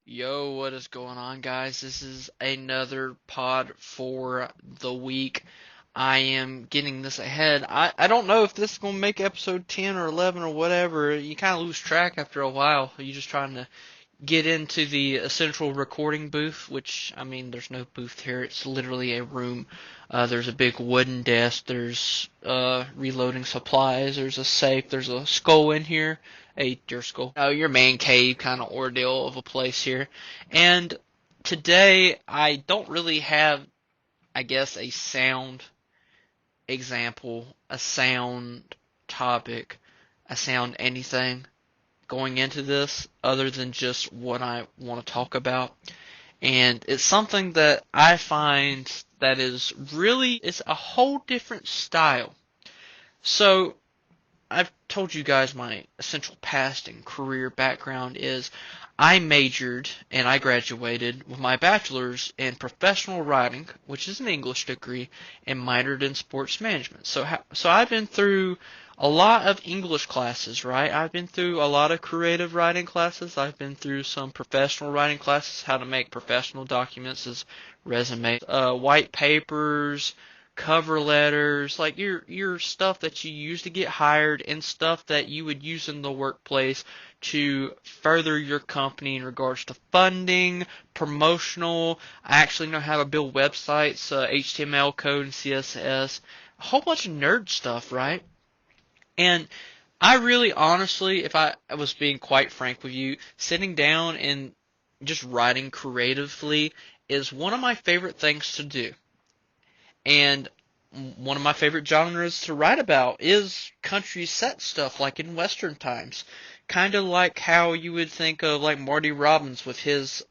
Yo, what is going on, guys? This is another pod for the week. I am getting this ahead. I don't know if this is going to make episode 10 or 11 or whatever. You kind of lose track after a while. You're just trying to get into the essential recording booth, which, I mean, there's no booth here. It's literally a room. There's a big wooden desk. There's reloading supplies. There's a safe. There's a skull in here. A deer skull. Your man cave kind of ordeal of a place here. And today, I don't really have, I guess, a sound example, a sound topic, a sound anything going into this other than just what I want to talk about. And it's something that I find that is really, it's a whole different style. So I've told you guys my essential past and career background is I majored and I graduated with my bachelor's in professional writing, which is an English degree, and minored in sports management. So I've been through a lot of English classes, right? I've been through a lot of creative writing classes. I've been through some professional writing classes, how to make professional documents as resumes, white papers, cover letters, like your stuff that you use to get hired and stuff that you would use in the workplace to further your company in regards to funding, promotional. I actually know how to build websites, HTML code and CSS, a whole bunch of nerd stuff, right? And I really honestly, if I was being quite frank with you, sitting down and just writing creatively is one of my favorite things to do. And one of my favorite genres to write about is country set stuff, like in Western times. Kind of like how you would think of like Marty Robbins with his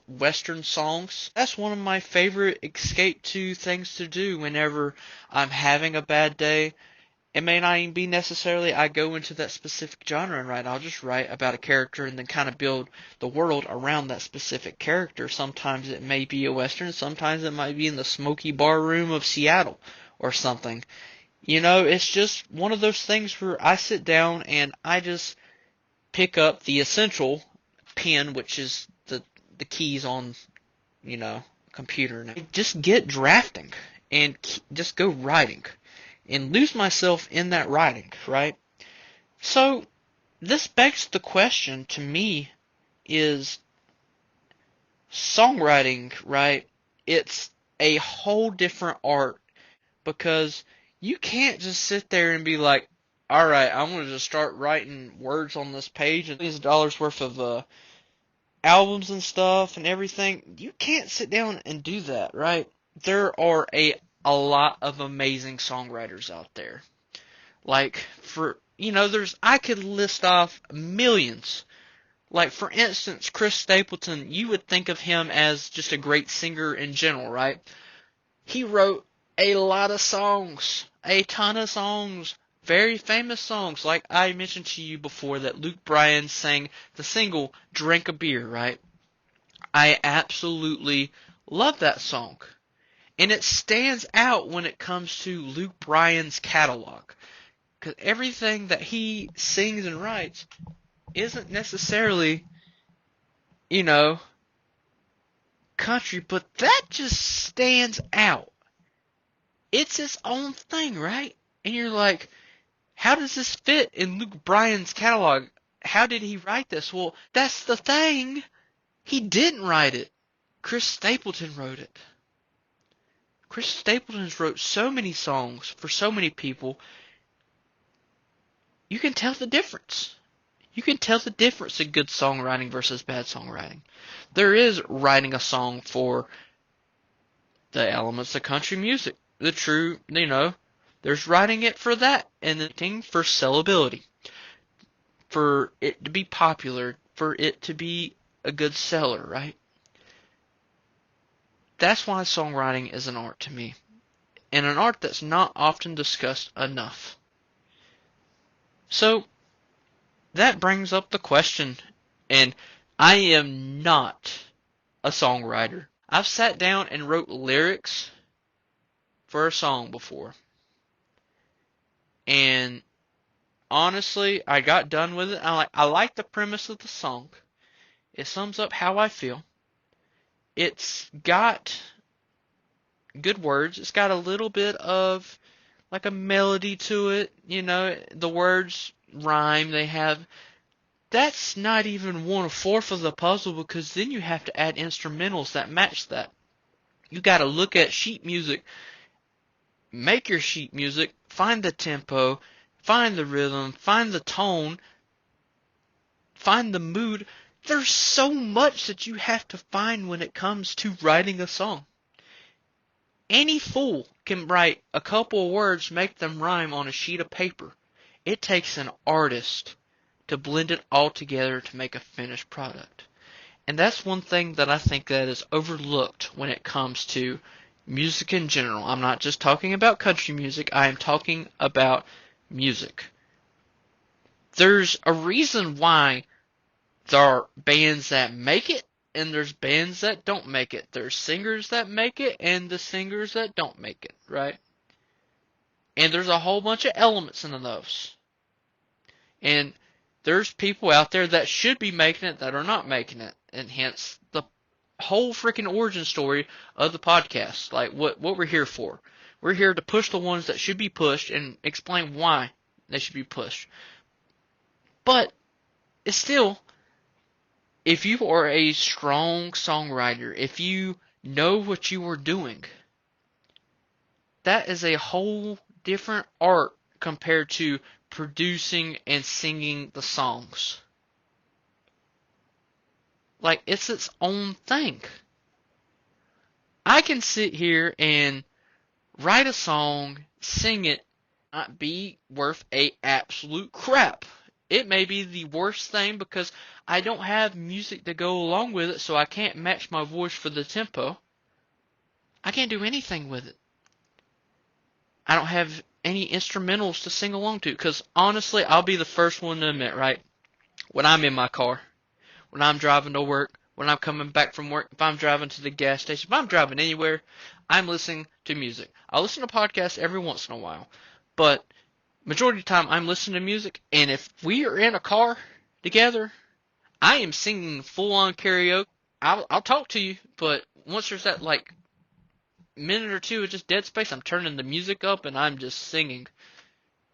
Western songs. That's one of my favorite escape to things to do whenever I'm having a bad day. It may not even be necessarily I go into that specific genre and write. I'll just write about a character and then kind of build the world around that specific character. Sometimes it may be a Western. Sometimes it might be in the smoky bar room of Seattle or something. It's just one of those things where I sit down and I just pick up the essential pen, which is the keys on, computer. And just get drafting and just go writing. And lose myself in that writing, right? So, this begs the question to me is songwriting, right? It's a whole different art because you can't just sit there and be like, alright, I'm going to just start writing words on this page and these dollars worth of albums and stuff and everything. You can't sit down and do that, right? There are a lot of amazing songwriters out there. Like, I could list off millions. Like, for instance, Chris Stapleton, you would think of him as just a great singer in general, right? He wrote a lot of songs, a ton of songs, very famous songs. Like I mentioned to you before that Luke Bryan sang the single Drink a Beer, right? I absolutely love that song. And it stands out when it comes to Luke Bryan's catalog. Because everything that he sings and writes isn't necessarily, country, but that just stands out. It's its own thing, right? And you're like, how does this fit in Luke Bryan's catalog? How did he write this? Well, that's the thing. He didn't write it. Chris Stapleton wrote it. Chris Stapleton has wrote so many songs for so many people. You can tell the difference. You can tell the difference in good songwriting versus bad songwriting. There is writing a song for the elements of country music. The true, there's writing it for that and the thing for sellability. for it to be popular, for it to be a good seller, right? That's why songwriting is an art to me, and an art that's not often discussed enough. So that brings up the question, and I am not a songwriter. I've sat down and wrote lyrics for a song before, and honestly, I got done with it. I like the premise of the song. It sums up how I feel. It's got good words. It's got a little bit of like a melody to it. You know, the words rhyme. They have. That's not even one-fourth of the puzzle, because then you have to add instrumentals that match that. You got to look at sheet music, make your sheet music, find the tempo, find the rhythm, find the tone, find the mood. There's so much that you have to find when it comes to writing a song. Any fool can write a couple of words, make them rhyme on a sheet of paper. It takes an artist to blend it all together to make a finished product. And that's one thing that I think that is overlooked when it comes to music in general. I'm not just talking about country music, I am talking about music. There's a reason why there are bands that make it, and there's bands that don't make it. There's singers that make it, and the singers that don't make it, right? And there's a whole bunch of elements in those. And there's people out there that should be making it that are not making it, and hence the whole freaking origin story of the podcast. Like what we're here for. We're here to push the ones that should be pushed and explain why they should be pushed. But it's still, if you are a strong songwriter, if you know what you are doing, that is a whole different art compared to producing and singing the songs. Like, it's its own thing. I can sit here and write a song, sing it, not be worth a absolute crap. It may be the worst thing because I don't have music to go along with it, so I can't match my voice for the tempo. I can't do anything with it. I don't have any instrumentals to sing along to, because honestly, I'll be the first one to admit, right? When I'm in my car, when I'm driving to work, when I'm coming back from work, if I'm driving to the gas station, if I'm driving anywhere, I'm listening to music. I listen to podcasts every once in a while, but majority of the time I'm listening to music, and if we are in a car together, I am singing full-on karaoke. I'll talk to you, but once there's that like minute or two of just dead space, I'm turning the music up and I'm just singing,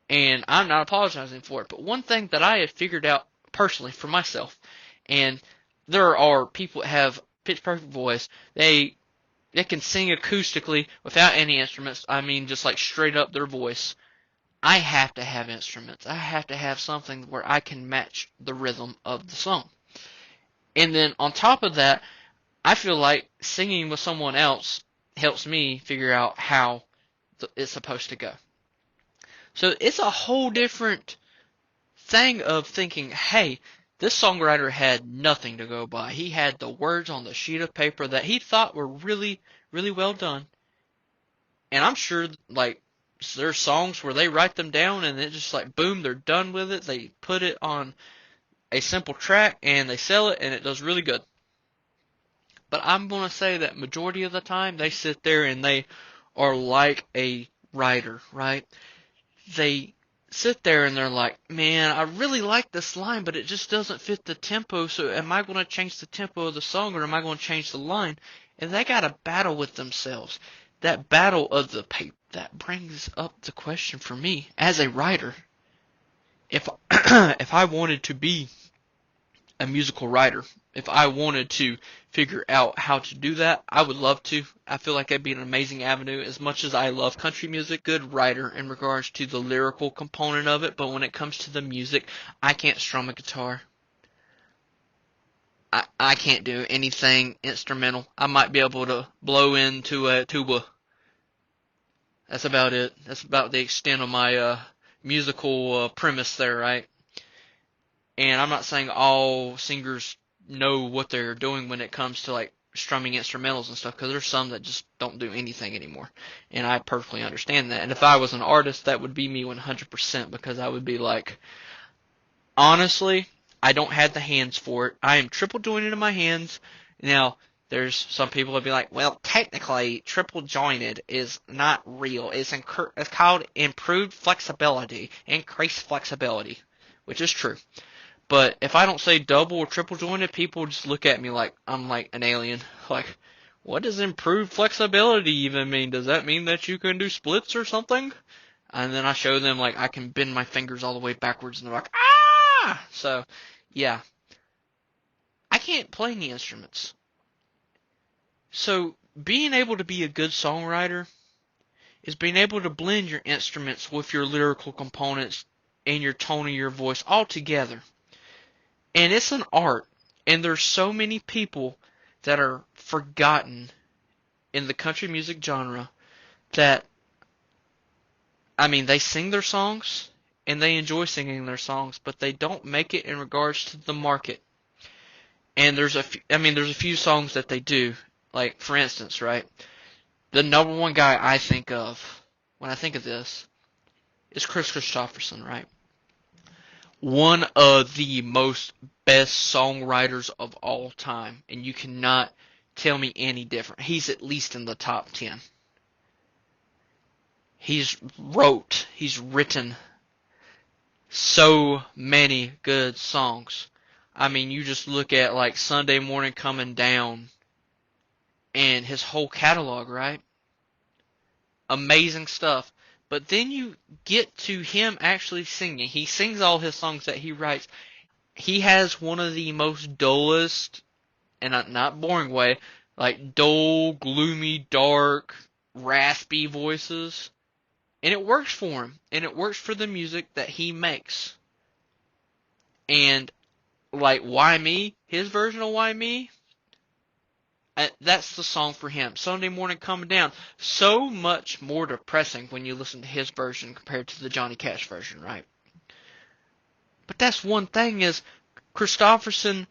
and I'm not apologizing for it. But one thing that I have figured out personally for myself, and there are people that have pitch perfect voice, they can sing acoustically without any instruments. I mean, just like straight up their voice. I have to have instruments. I have to have something where I can match the rhythm of the song. And then on top of that, I feel like singing with someone else helps me figure out how it's supposed to go. So it's a whole different thing of thinking, hey, this songwriter had nothing to go by. He had the words on the sheet of paper that he thought were really, really well done. And I'm sure, like, there's songs where they write them down and it just like, boom, they're done with it. They put it on a simple track and they sell it and it does really good. But I'm going to say that majority of the time they sit there and they are like a writer, right? They sit there and they're like, man, I really like this line, but it just doesn't fit the tempo. So am I going to change the tempo of the song, or am I going to change the line? And they got a battle with themselves. That battle of the paper, that brings up the question for me as a writer. If if I wanted to be a musical writer, if I wanted to figure out how to do that, I would love to. I feel like that'd be an amazing avenue. As much as I love country music, good writer in regards to the lyrical component of it, but when it comes to the music, I can't strum a guitar. I can't do anything instrumental. I might be able to blow into a tuba. That's about it. That's about the extent of my musical premise there, right? And I'm not saying all singers know what they're doing when it comes to like strumming instrumentals and stuff, because there's some that just don't do anything anymore. And I perfectly understand that. And if I was an artist, that would be me 100%, because I would be like, honestly, I don't have the hands for it. I am triple jointed in my hands. Now, there's some people would be like, well, technically, triple jointed is not real. It's called improved flexibility, increased flexibility, which is true. But if I don't say double or triple jointed, people just look at me like I'm like an alien. Like, what does improved flexibility even mean? Does that mean that you can do splits or something? And then I show them like I can bend my fingers all the way backwards, and they're like, ah! So, yeah, I can't play any instruments. So, being able to be a good songwriter is being able to blend your instruments with your lyrical components and your tone of your voice all together. And it's an art, and there's so many people that are forgotten in the country music genre that, I mean, they sing their songs and they enjoy singing their songs, but they don't make it in regards to the market. And there's there's a few songs that they do. Like, for instance, right? The number one guy I think of when I think of this is Chris Christopherson, right? One of the most best songwriters of all time, and you cannot tell me any different. He's at least in the top 10. He's written so many good songs. I mean, you just look at like Sunday Morning Coming Down and his whole catalog, right? Amazing stuff. But then you get to him actually singing. He sings all his songs that he writes. He has one of the most dullest, and not boring way, like dull, gloomy, dark, raspy voices. And it works for him. And it works for the music that he makes. And like Why Me, his version of Why Me, that's the song for him. Sunday Morning Coming Down. So much more depressing when you listen to his version compared to the Johnny Cash version, right? But that's one thing is, Christopherson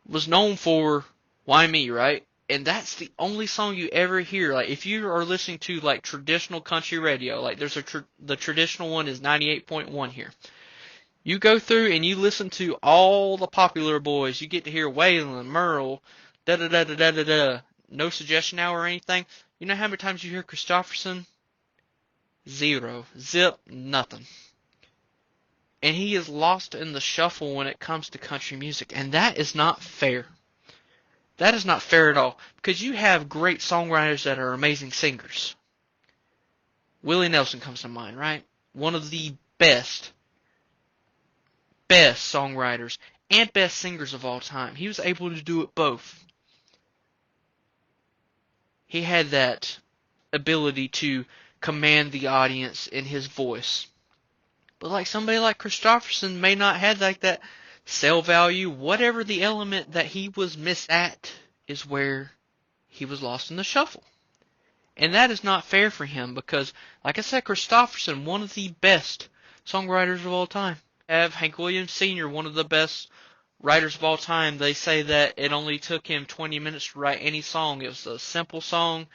was known for Why Me, right? And that's the only song you ever hear. Like, if you are listening to like traditional country radio, like there's the traditional one is 98.1 here. You go through and you listen to all the popular boys. You get to hear Waylon, Merle, da da da da da da da. No Suggestion Hour or anything. You know how many times you hear Christopherson? Zero. Zip. Nothing. And he is lost in the shuffle when it comes to country music. And that is not fair. That is not fair at all. Because you have great songwriters that are amazing singers. Willie Nelson comes to mind, right? One of the best songwriters and best singers of all time. He was able to do it both. He had that ability to command the audience in his voice. But like somebody like Christopherson may not have like that sell value, whatever the element that he was missed at is where he was lost in the shuffle. And that is not fair for him because, like I said, Christopherson, one of the best songwriters of all time. Have Hank Williams Sr., one of the best writers of all time. They say that it only took him 20 minutes to write any song. It was a simple song,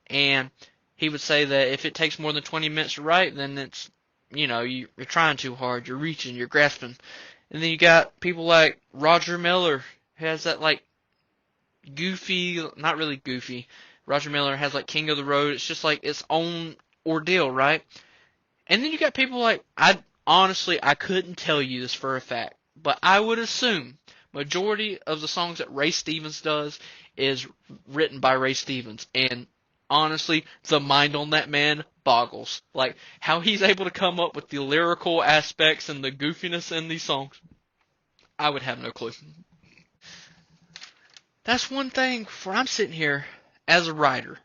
and he would say that if it takes more than 20 minutes to write, then it's, you're trying too hard, you're reaching, you're grasping. And then you got people like Roger Miller, who has that like goofy, not really goofy. Roger Miller has like King of the Road. It's just like its own ordeal, right? And then you got people like, honestly, I couldn't tell you this for a fact, but I would assume majority of the songs that Ray Stevens does is written by Ray Stevens. And honestly, the mind on that man boggles. Like, how he's able to come up with the lyrical aspects and the goofiness in these songs, I would have no clue. That's one thing where I'm sitting here as a writer.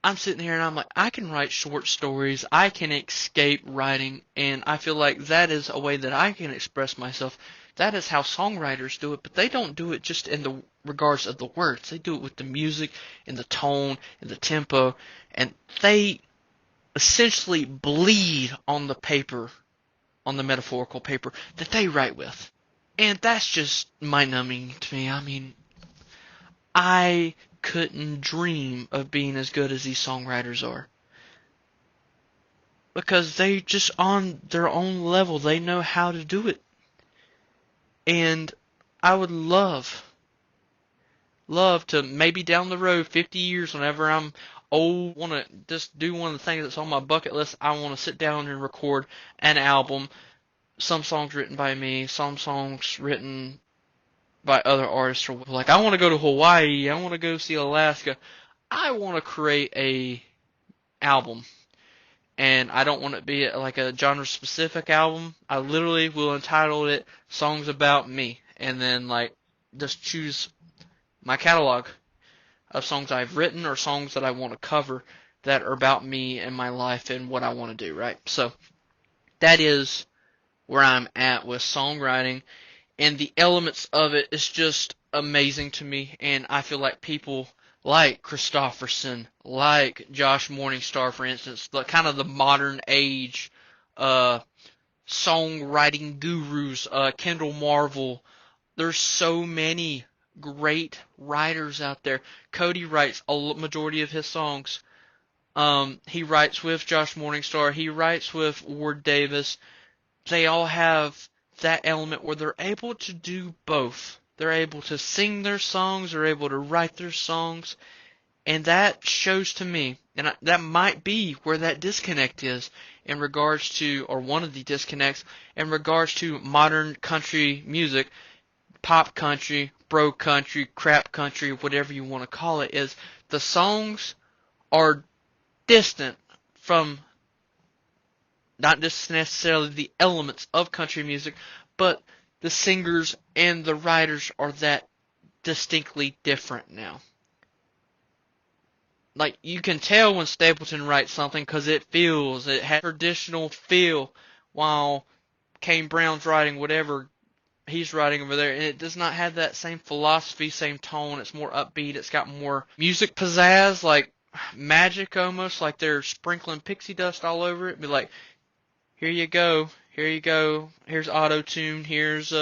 I'm sitting here and I'm like, I can write short stories, I can escape writing, and I feel like that is a way that I can express myself. That is how songwriters do it, but they don't do it just in the regards of the words. They do it with the music and the tone and the tempo, and they essentially bleed on the paper on the metaphorical paper that they write with. And that's just mind-numbing to me. I mean, I couldn't dream of being as good as these songwriters are. Because they just on their own level, they know how to do it. And I would love to maybe down the road, 50 years, whenever I'm old, want to just do one of the things that's on my bucket list. I want to sit down and record an album. Some songs written by me, some songs written by other artists. Or like, I want to go to Hawaii. I want to go see Alaska. I want to create a album. And I don't want it to be like a genre-specific album. I literally will entitle it Songs About Me. And then, like, just choose my catalog of songs I've written or songs that I want to cover that are about me and my life and what I want to do, right? So that is where I'm at with songwriting, and the elements of it is just amazing to me, and I feel like people like Christopherson, like Josh Morningstar, for instance, the kind of the modern age songwriting gurus, Kendall Marvel. There's so many great writers out there. Cody writes a majority of his songs. He writes with Josh Morningstar. He writes with Ward Davis. They all have that element where they're able to do both. They're able to sing their songs. They're able to write their songs. And that shows to me, and that might be where that disconnect is in regards to, or one of the disconnects, in regards to modern country music, pop country, bro country, crap country, whatever you want to call it, is the songs are distant from not just necessarily the elements of country music, but the singers and the writers are that distinctly different now. Like, you can tell when Stapleton writes something because it has traditional feel, while Kane Brown's writing whatever he's writing over there, and it does not have that same philosophy, same tone. It's more upbeat. It's got more music pizzazz, like magic almost, like they're sprinkling pixie dust all over it. Be like, here you go, here's auto-tune, here's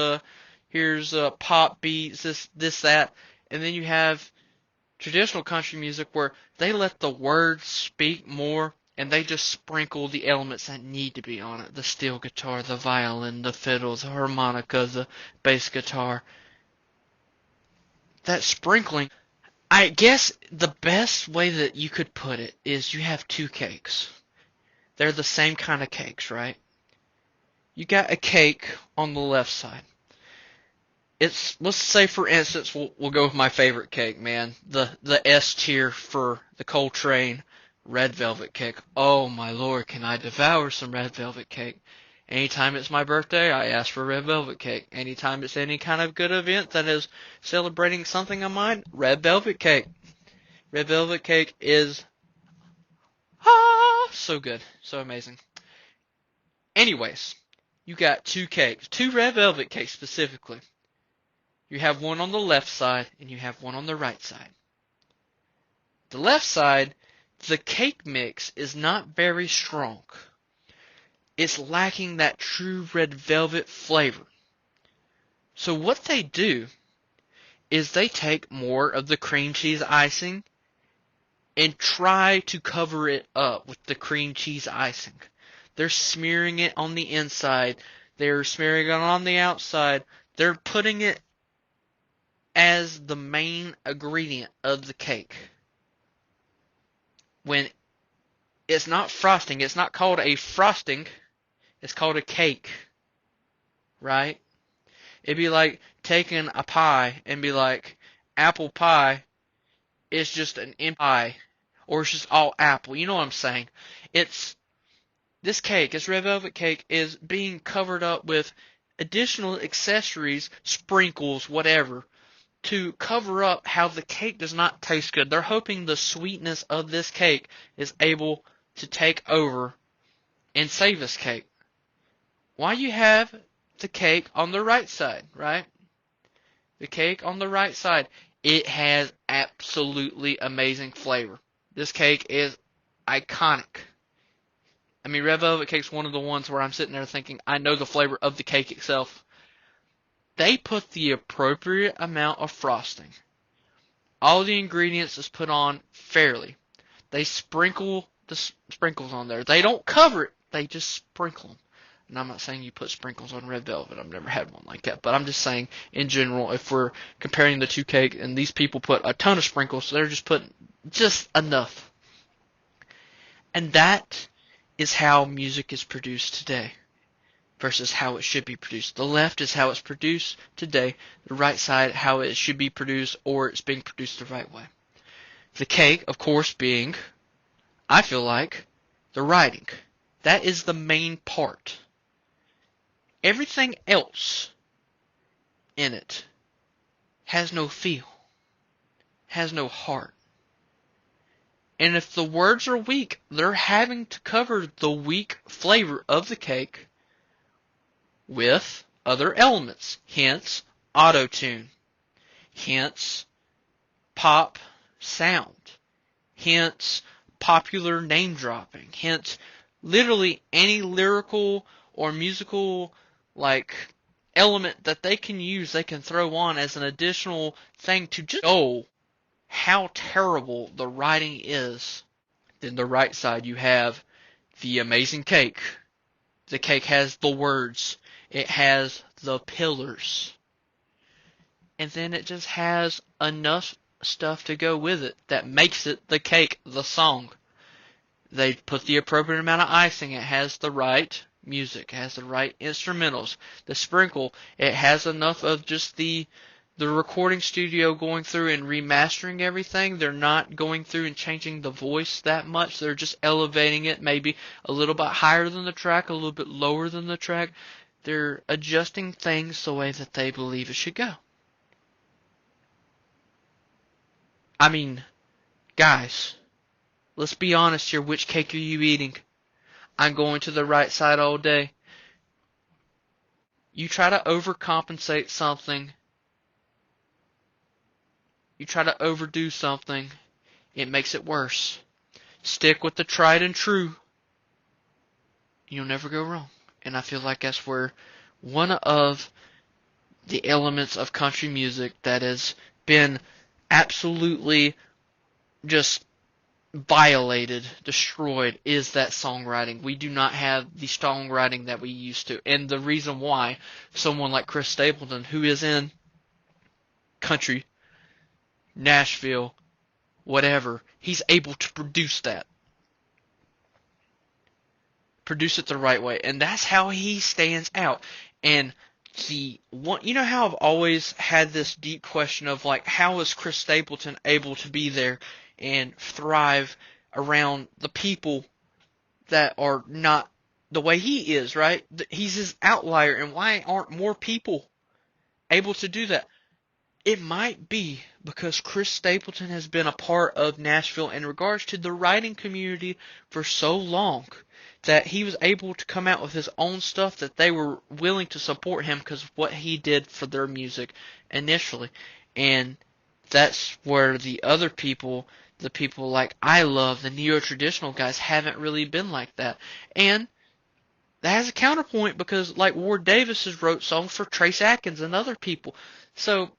pop beats, this, that, and then you have traditional country music where they let the words speak more and they just sprinkle the elements that need to be on it. The steel guitar, the violin, the fiddle, the harmonica, the bass guitar. That sprinkling, I guess the best way that you could put it is you have two cakes. They're the same kind of cakes, right? You got a cake on the left side. Let's say, for instance, we'll go with my favorite cake, man. The S tier for the Coltrane red velvet cake. Oh my lord, can I devour some red velvet cake? Anytime it's my birthday, I ask for red velvet cake. Anytime it's any kind of good event that is celebrating something of mine, red velvet cake. Red velvet cake is so good, so amazing. Anyways, you got two cakes, two red velvet cakes specifically. You have one on the left side, and you have one on the right side. The left side, the cake mix is not very strong. It's lacking that true red velvet flavor. So what they do is they take more of the cream cheese icing and try to cover it up with the cream cheese icing. They're smearing it on the inside. They're smearing it on the outside. They're putting it as the main ingredient of the cake. When it's not frosting, it's not called a frosting, it's called a cake, right? It'd be like taking a pie and be like, apple pie is just an empty pie, or it's just all apple. You know what I'm saying? This cake, this red velvet cake, is being covered up with additional accessories, sprinkles, whatever, to cover up how the cake does not taste good. They're hoping the sweetness of this cake is able to take over and save this cake. Why you have the cake on the right side, right? The cake on the right side, it has absolutely amazing flavor. This cake is iconic. I mean, red velvet cake's one of the ones where I'm sitting there thinking, I know the flavor of the cake itself. They put the appropriate amount of frosting. All the ingredients is put on fairly. They sprinkle the sprinkles on there. They don't cover it. They just sprinkle them. And I'm not saying you put sprinkles on red velvet. I've never had one like that. But I'm just saying, in general, if we're comparing the two cake, and these people put a ton of sprinkles, so they're just putting just enough. And that is how music is produced today versus how it should be produced. The left is how it's produced today. The right side, how it should be produced, or it's being produced the right way. The cake, of course, being, I feel like, the writing. That is the main part. Everything else in it has no feel, has no heart. And if the words are weak, they're having to cover the weak flavor of the cake with other elements. Hence, auto-tune. Hence, pop sound. Hence, popular name dropping. Hence, literally any lyrical or musical element that they can use, they can throw on as an additional thing to just show how terrible the writing is. Then the right side, you have the amazing cake. The cake has the words. It has the pillars. And then it just has enough stuff to go with it that makes it the cake, the song. They put the appropriate amount of icing. It has the right music. It has the right instrumentals. The sprinkle, it has enough of just the recording studio going through and remastering everything. They're not going through and changing the voice that much. They're just elevating it maybe a little bit higher than the track, a little bit lower than the track. They're adjusting things the way that they believe it should go. I mean, guys, let's be honest here. Which cake are you eating? I'm going to the right side all day. You try to overcompensate something. You try to overdo something. It makes it worse. Stick with the tried and true. You'll never go wrong. And I feel like that's where one of the elements of country music that has been absolutely just violated, destroyed, is that songwriting. We do not have the songwriting that we used to. And the reason why someone like Chris Stapleton, who is in country, Nashville, whatever, he's able to produce that. Produce it the right way. And that's how he stands out. And the one, you know how I've always had this deep question of how is Chris Stapleton able to be there and thrive around the people that are not the way he is, right? He's his outlier, and why aren't more people able to do that? It might be because Chris Stapleton has been a part of Nashville in regards to the writing community for so long that he was able to come out with his own stuff, that they were willing to support him because of what he did for their music initially. And that's where the other people, the people like I love, the neo-traditional guys, haven't really been like that. And that has a counterpoint because Ward Davis has wrote songs for Trace Atkins and other people. So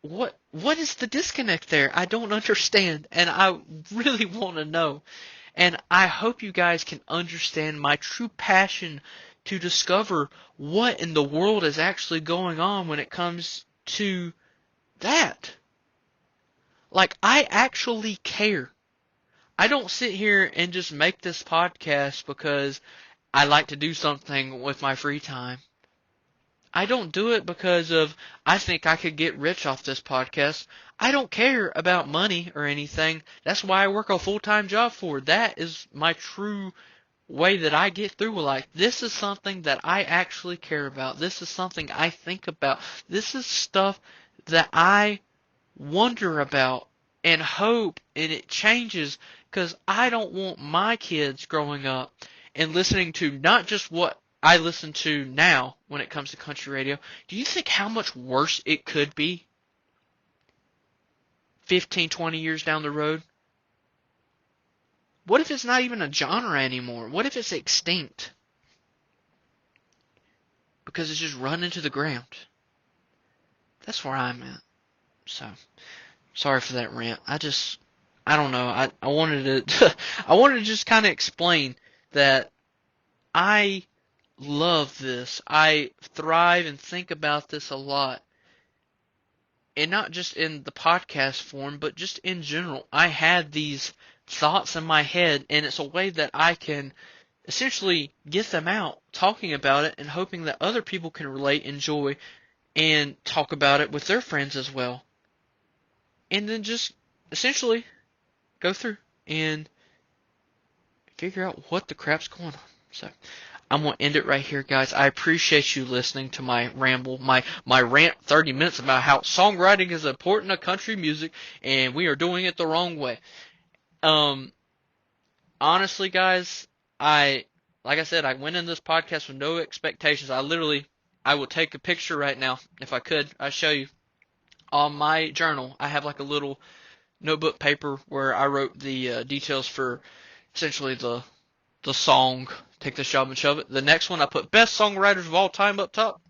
what is the disconnect there? I don't understand, and I really want to know. And I hope you guys can understand my true passion to discover what in the world is actually going on when it comes to that. I actually care. I don't sit here and just make this podcast because I like to do something with my free time. I don't do it because of I think I could get rich off this podcast. I don't care about money or anything. That's why I work a full-time job for. That is my true way that I get through life. This is something that I actually care about. This is something I think about. This is stuff that I wonder about and hope, and it changes because I don't want my kids growing up and listening to not just what I listen to now when it comes to country radio. Do you think how much worse it could be 15, 20 years down the road? What if it's not even a genre anymore? What if it's extinct? Because it's just run into the ground. That's where I'm at. So, sorry for that rant. I don't know. I wanted to, I wanted to just kind of explain that I love this. I thrive and think about this a lot. And not just in the podcast form, but just in general. I had these thoughts in my head, and it's a way that I can essentially get them out, talking about it, and hoping that other people can relate, enjoy, and talk about it with their friends as well. And then just essentially go through and figure out what the crap's going on. So I'm going to end it right here, guys. I appreciate you listening to my ramble, my rant 30 minutes about how songwriting is important to country music, and we are doing it the wrong way. Honestly, guys, like I said, I went in this podcast with no expectations. I will take a picture right now. If I could, I'd show you. On my journal, I have like a little notebook paper where I wrote the details for essentially the song, Take This Job and Shove It. The next one, I put best songwriters of all time up top.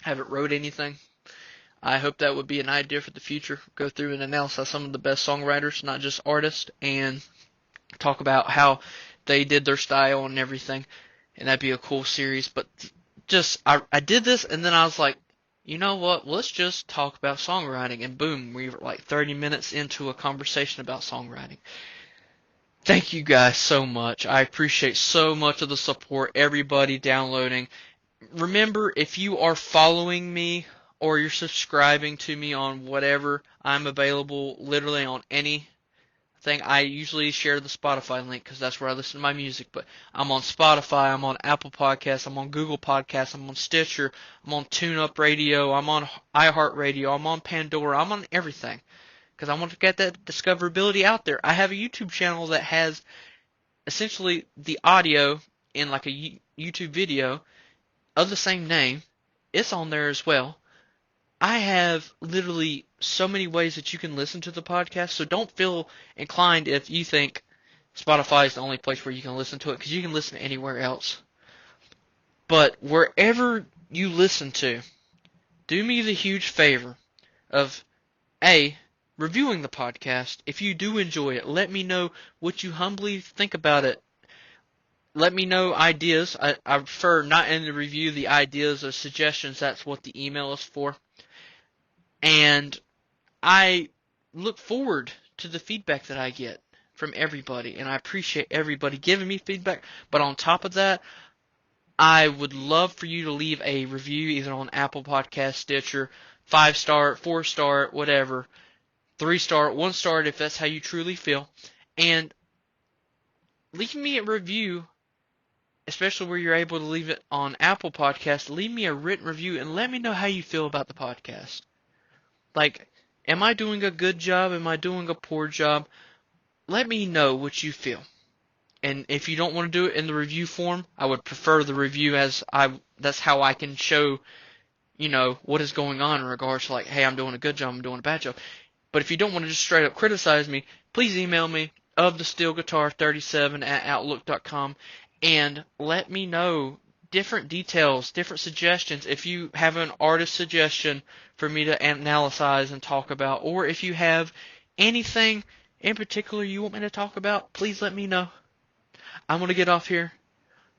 Haven't wrote anything. I hope that would be an idea for the future. Go through and analyze some of the best songwriters, not just artists, and talk about how they did their style and everything. And that'd be a cool series. But I did this, and then I was like, you know what? Let's just talk about songwriting. And boom, we were like 30 minutes into a conversation about songwriting. Thank you guys so much. I appreciate so much of the support, everybody downloading. Remember, if you are following me or you're subscribing to me on whatever, I'm available literally on anything. I usually share the Spotify link because that's where I listen to my music. But I'm on Spotify, I'm on Apple Podcasts, I'm on Google Podcasts, I'm on Stitcher, I'm on TuneUp Radio, I'm on iHeartRadio, I'm on Pandora, I'm on everything. Because I want to get that discoverability out there. I have a YouTube channel that has essentially the audio in like a YouTube video of the same name. It's on there as well. I have literally so many ways that you can listen to the podcast, so don't feel inclined if you think Spotify is the only place where you can listen to it, because you can listen anywhere else. But wherever you listen to, do me the huge favor of reviewing the podcast. If you do enjoy it, let me know what you humbly think about it. Let me know ideas. I prefer not in the review the ideas or suggestions. That's what the email is for. And I look forward to the feedback that I get from everybody. And I appreciate everybody giving me feedback. But on top of that, I would love for you to leave a review either on Apple Podcast, Stitcher, 5-star, 4-star, whatever. 3-star, 1-star if that's how you truly feel. And leave me a review, especially where you're able to leave it on Apple Podcasts. Leave me a written review and let me know how you feel about the podcast. Like, am I doing a good job? Am I doing a poor job? Let me know what you feel. And if you don't want to do it in the review form, I would prefer the review that's how I can show, what is going on in regards to like, hey, I'm doing a good job, I'm doing a bad job. But if you don't want to just straight up criticize me, please email me ofthesteelguitar37@outlook.com and let me know different details, different suggestions. If you have an artist suggestion for me to analyze and talk about, or if you have anything in particular you want me to talk about, please let me know. I'm going to get off here.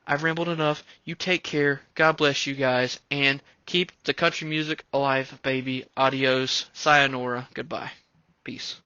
I've rambled enough. You take care. God bless you guys. And keep the country music alive, baby. Adios. Sayonara. Goodbye. Peace.